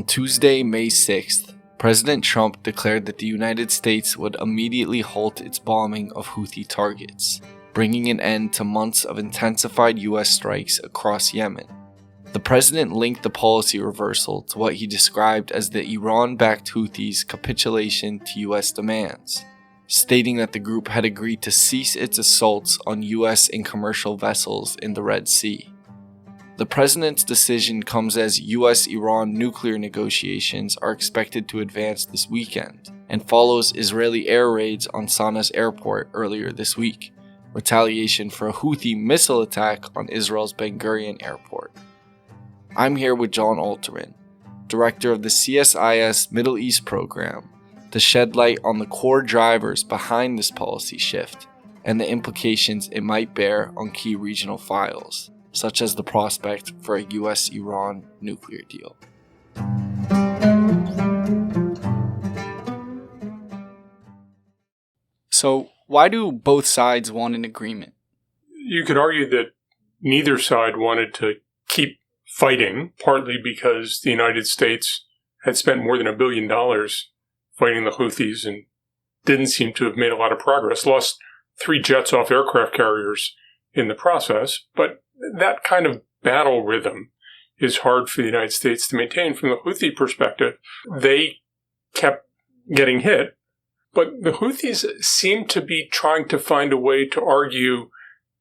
On Tuesday, May 6th, President Trump declared that the United States would immediately halt its bombing of Houthi targets, bringing an end to months of intensified U.S. strikes across Yemen. The president linked the policy reversal to what he described as the Iran-backed Houthis' capitulation to U.S. demands, stating that the group had agreed to cease its assaults on U.S. and commercial vessels in the Red Sea. The president's decision comes as U.S. Iran nuclear negotiations are expected to advance this weekend, and follows Israeli air raids on Sanaa's airport earlier this week, retaliation for a Houthi missile attack on Israel's Ben Gurion airport. I'm here with Jon Alterman, director of the CSIS Middle East Program, to shed light on the core drivers behind this policy shift and the implications it might bear on key regional files, such as the prospect for a U.S.-Iran nuclear deal. So, why do both sides want an agreement? You could argue that neither side wanted to keep fighting, partly because the United States had spent more than $1 billion fighting the Houthis and didn't seem to have made a lot of progress, lost 3 jets off aircraft carriers in the process, but that kind of battle rhythm is hard for the United States to maintain. From the Houthi perspective, they kept getting hit, but the Houthis seemed to be trying to find a way to argue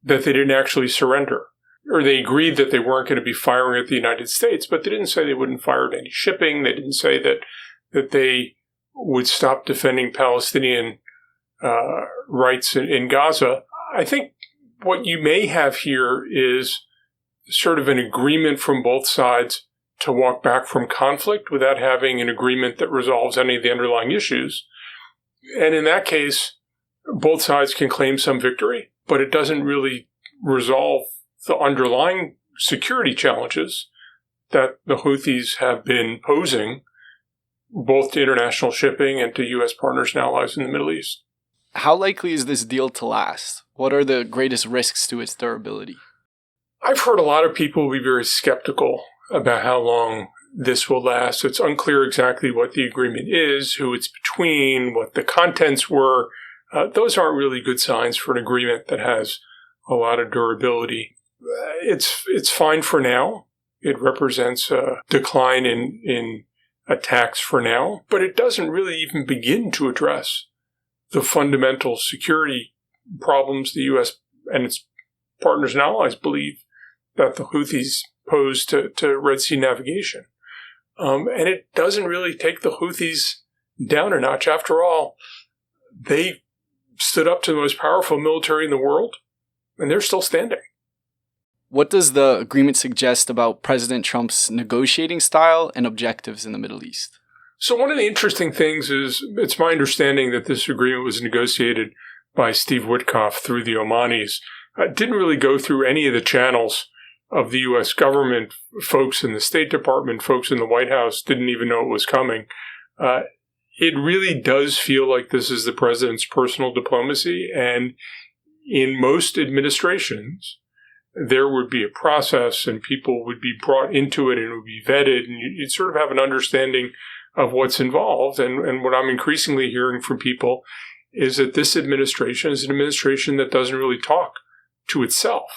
that they didn't actually surrender, or they agreed that they weren't going to be firing at the United States, but they didn't say they wouldn't fire at any shipping. They didn't say that they would stop defending Palestinian rights in Gaza. I think what you may have here is sort of an agreement from both sides to walk back from conflict without having an agreement that resolves any of the underlying issues. And in that case, both sides can claim some victory, but it doesn't really resolve the underlying security challenges that the Houthis have been posing both to international shipping and to U.S. partners and allies in the Middle East. How likely is this deal to last? What are the greatest risks to its durability? I've heard a lot of people be very skeptical about how long this will last. It's unclear exactly what the agreement is, who it's between, what the contents were. Those aren't really good signs for an agreement that has a lot of durability. It's fine for now. It represents a decline in attacks for now, but it doesn't really even begin to address the fundamental security problems the U.S. and its partners and allies believe that the Houthis pose to Red Sea navigation. And it doesn't really take the Houthis down a notch. After all, they stood up to the most powerful military in the world, and they're still standing. What does the agreement suggest about President Trump's negotiating style and objectives in the Middle East? So one of the interesting things is, it's my understanding that this agreement was negotiated by Steve Witkoff through the Omanis. It didn't really go through any of the channels of the U.S. government. Folks in the State Department, folks in the White House didn't even know it was coming. It really does feel like this is the president's personal diplomacy, and in most administrations, there would be a process and people would be brought into it and it would be vetted, and you'd sort of have an understanding of what's involved. And what I'm increasingly hearing from people is that this administration is an administration that doesn't really talk to itself,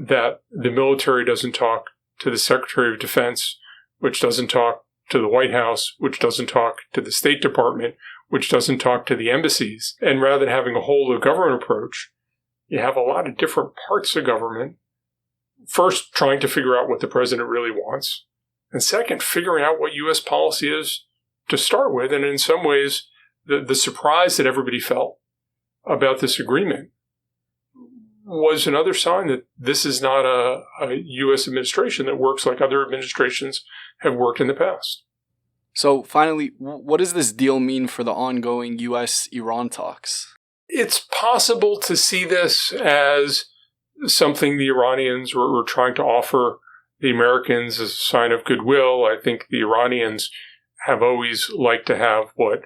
that the military doesn't talk to the Secretary of Defense, which doesn't talk to the White House, which doesn't talk to the State Department, which doesn't talk to the embassies. And rather than having a whole of government approach, you have a lot of different parts of government, first trying to figure out what the president really wants, and second, figuring out what U.S. policy is to start with. And in some ways, the surprise that everybody felt about this agreement was another sign that this is not a U.S. administration that works like other administrations have worked in the past. So finally, what does this deal mean for the ongoing U.S.-Iran talks? It's possible to see this as something the Iranians were trying to offer the Americans as a sign of goodwill. I think the Iranians have always liked to have what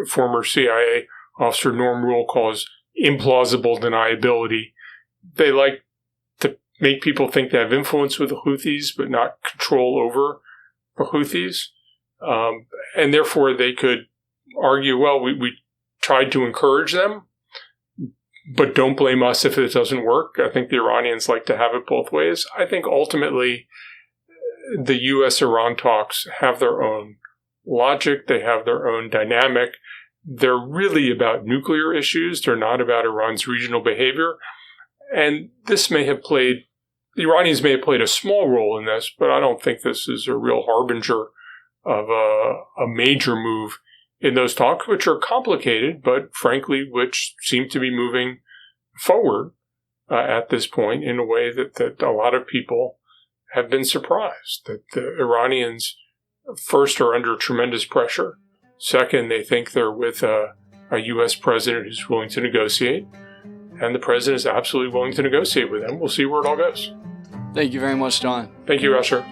former CIA officer Norm Rule calls implausible deniability. They like to make people think they have influence with the Houthis, but not control over the Houthis. And therefore they could argue, well, we tried to encourage them, but don't blame us if it doesn't work. I think the Iranians like to have it both ways. I think ultimately the U.S. Iran talks have their own logic. They have their own dynamic. They're really about nuclear issues. They're not about Iran's regional behavior. And the Iranians may have played a small role in this, but I don't think this is a real harbinger of a major move in those talks, which are complicated, but frankly, which seem to be moving forward at this point in a way that a lot of people have been surprised. That the Iranians, first, are under tremendous pressure. Second, they think they're with a U.S. president who's willing to negotiate. And the president is absolutely willing to negotiate with them. We'll see where it all goes. Thank you very much, Jon. Thank you, Usher.